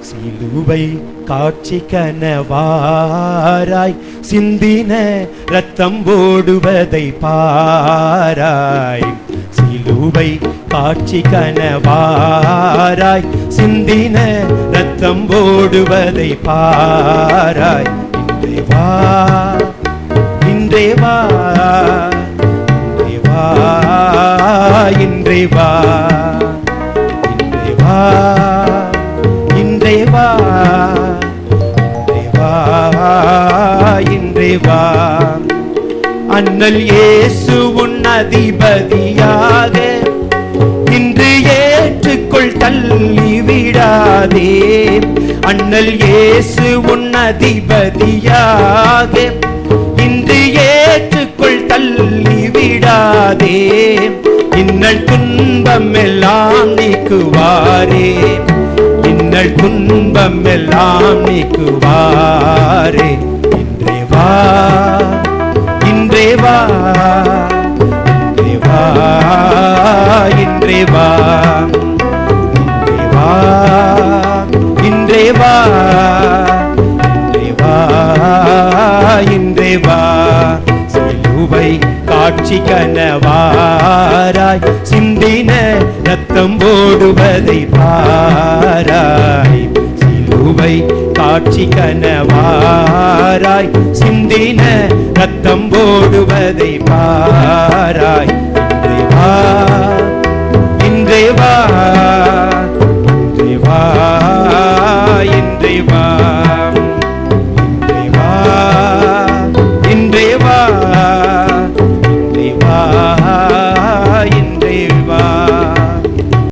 சிலுவை காட்சி கனவாராய் சிந்தின ரத்தம் ஓடுவதை பாராய். சிலுவை காட்சி கனவாராய் சிந்தின ரத்தம் ஓடுவதை பாராய். இன்றே வா, இன்றே வா, இன்றே வா, இன்றே வா, இன்றே வா, இன்றே வா, இன்றே வா. அண்ணல் இயேசு உன் அதிபதியாக இன்று ஏற்றுக்கொள், தள்ளி விடாதே. அண்ணல் இயேசு உன் அதிபதியாக இன்று ஏற்றுக்கொள், தள்ளி விடாதே. இன்னல் துன்பம் எல்லாம் நீக்குவாரே, இன்னல் துன்பம் எல்லாம் நீக்குவாரே. இன்றே வா, இன்றே வா, இன்றே வா, இன்றே வா, இன்றே வா, இன்றே வா, இன்றே வா. சிலுவை காட்சி கனவாராய் சிந்தின ரத்தம் ஓடுவதை பாராய். சிலுவை காட்சி கனவாராய் சிந்தின ரத்தம் ஓடுவதை பாராய்.